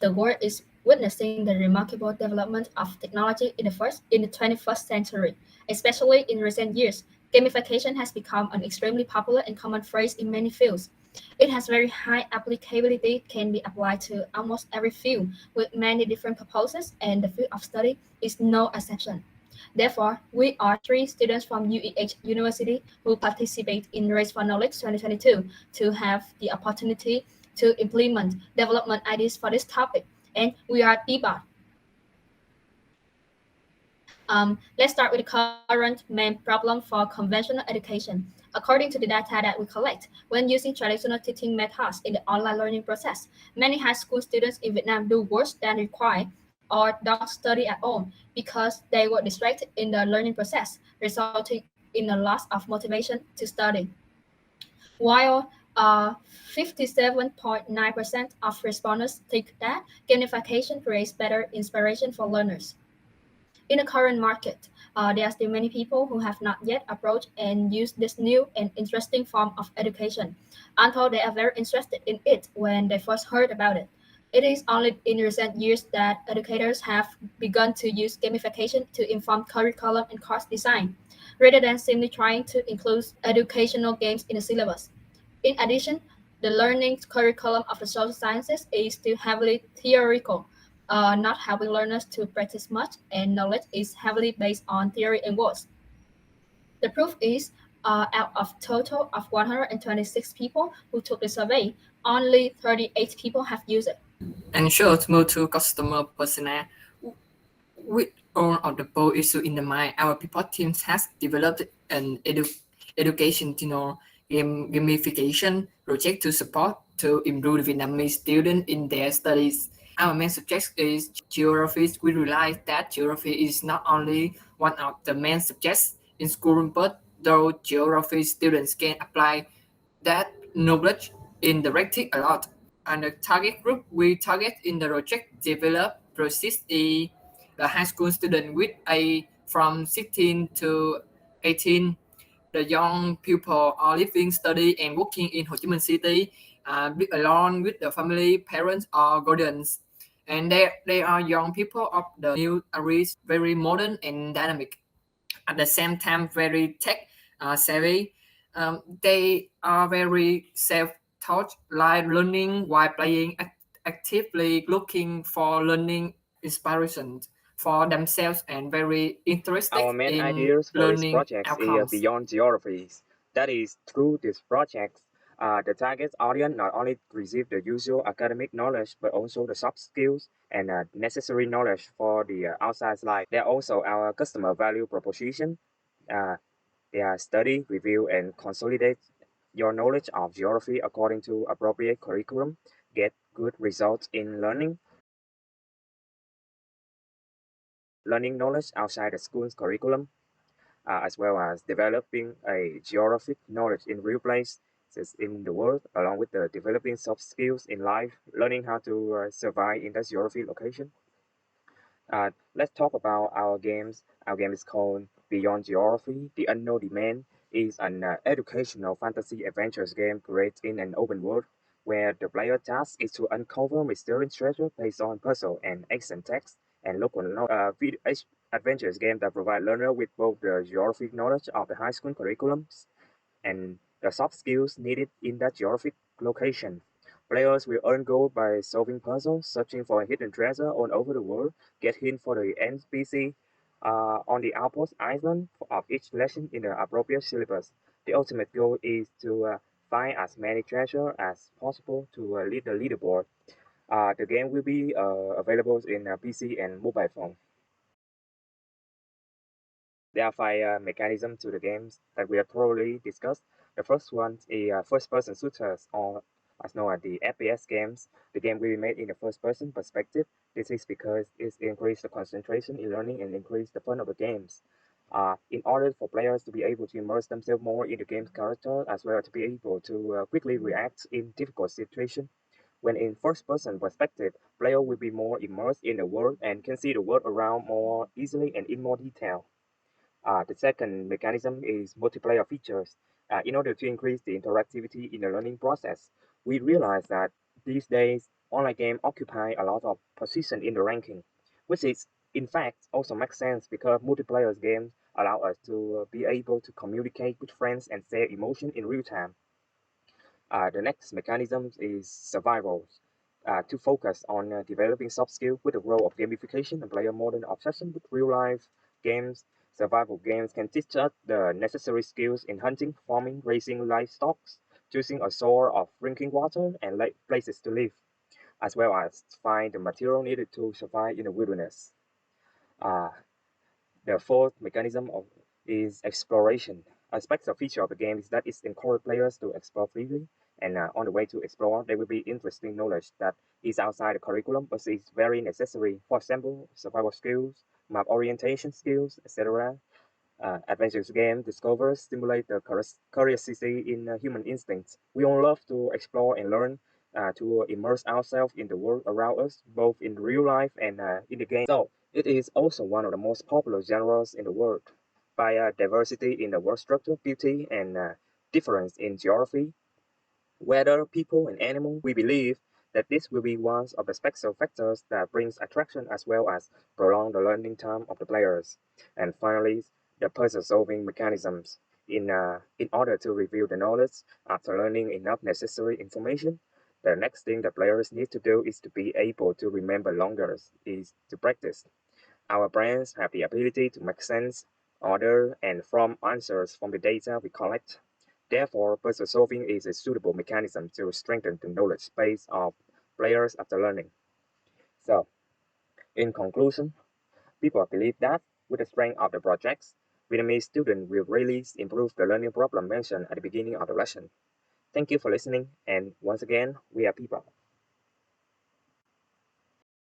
The world is witnessing the remarkable development of technology in the 21st century, especially in recent years. Gamification has become an extremely popular and common phrase in many fields. It has very high applicability, can be applied to almost every field with many different purposes, and the field of study is no exception. Therefore, we are three students from UEH University who participate in Race for Knowledge 2022 to have the opportunity to implement development ideas for this topic. And we are Pibot. Let's start with the current main problem for conventional education. According to the data that we collect, when using traditional teaching methods in the online learning process, many high school students in Vietnam do worse than required or don't study at all because they were distracted in the learning process, resulting in a loss of motivation to study. While 57.9% of respondents think that gamification creates better inspiration for learners. In the current market, there are still many people who have not yet approached and used this new and interesting form of education, although they are very interested in it when they first heard about it. It is only in recent years that educators have begun to use gamification to inform curriculum and course design, rather than simply trying to include educational games in the syllabus. In addition, the learning curriculum of the social sciences is still heavily theoretical, not helping learners to practice much, and knowledge is heavily based on theory and words. The proof is, out of total of 126 people who took the survey, only 38 people have used it. And short move to customer persona. With all of the bold issue in the mind, our Pibot team has developed an educational gamification project to support to improve Vietnamese students in their studies. Our main subject is geography. We realize that geography is not only one of the main subjects in school, but though geography students can apply that knowledge indirectly a lot. And the target group we target in the project develop process is the high school student with a from 16 to 18. The young people are living, study, and working in Ho Chi Minh City, along with the family, parents, or guardians. And they are young people of the new areas, very modern and dynamic. At the same time, very tech savvy. They are very self-taught, like learning while playing, actively looking for learning inspiration for themselves and very interested Our main in ideas for this learning project is outcomes. beyond geographies. That is, through this project, the target audience not only receive the usual academic knowledge, but also the soft skills and necessary knowledge for the outside life. They are also our customer value proposition. Uh, they are study, review, and consolidate your knowledge of geography according to appropriate curriculum, get good results in learning knowledge outside the school's curriculum, as well as developing a geographic knowledge in real places in the world, along with the developing soft skills in life, learning how to survive in that geography location. Let's talk about our games. Our game is called Beyond Geography. The Unknown Demand is an educational fantasy adventures game created in an open world where the player task is to uncover mysterious treasure based on puzzle and action text and local adventures game that provide learner with both the geographic knowledge of the high school curriculums and the soft skills needed in that geographic location. Players will earn gold by solving puzzles, searching for hidden treasure all over the world, get hints for the NPC on the outpost island of each lesson in the appropriate syllabus. The ultimate goal is to find as many treasure as possible to lead the leaderboard. The game will be available in PC and mobile phone. There are five mechanisms to the games that we have thoroughly discussed. The first one is first-person shooters, or as known as the FPS games. The game will be made in the first-person perspective. This is because it increases the concentration in learning and increase the fun of the games. In order for players to be able to immerse themselves more in the game's character, as well as to be able to quickly react in difficult situations. When in first-person perspective, player will be more immersed in the world and can see the world around more easily and in more detail. The second mechanism is multiplayer features. In order to increase the interactivity in the learning process, we realize that these days online games occupy a lot of position in the ranking, which is in fact also makes sense because multiplayer games allow us to be able to communicate with friends and share emotion in real time. The next mechanism is survival. To focus on developing soft skills with the role of gamification and player modern obsession with real life games. Survival games can teach us the necessary skills in hunting, farming, raising livestock, choosing a source of drinking water, and places to live, as well as find the material needed to survive in the wilderness. Uh, the fourth mechanism is exploration. A special feature of the game is that it encourages players to explore freely, and on the way to explore, there will be interesting knowledge that is outside the curriculum, but is very necessary. For example, survival skills, map orientation skills, etc. Adventures game discovers stimulate the curiosity in human instincts. We all love to explore and learn, to immerse ourselves in the world around us, both in real life and in the game. So it is also one of the most popular genres in the world. By diversity in the world structure, beauty, and difference in geography, weather, people, and animals, we believe that this will be one of the special factors that brings attraction as well as prolong the learning time of the players. And finally, the puzzle-solving mechanisms. In order to review the knowledge after learning enough necessary information, the next thing the players need to do is to be able to remember longer, is to practice. Our brains have the ability to make sense, order, and form answers from the data we collect. Therefore, puzzle solving is a suitable mechanism to strengthen the knowledge base of players after learning. So, in conclusion, people believe that with the strength of the projects, Vietnamese students will really improve the learning problem mentioned at the beginning of the lesson. Thank you for listening, and once again, we are Pibot.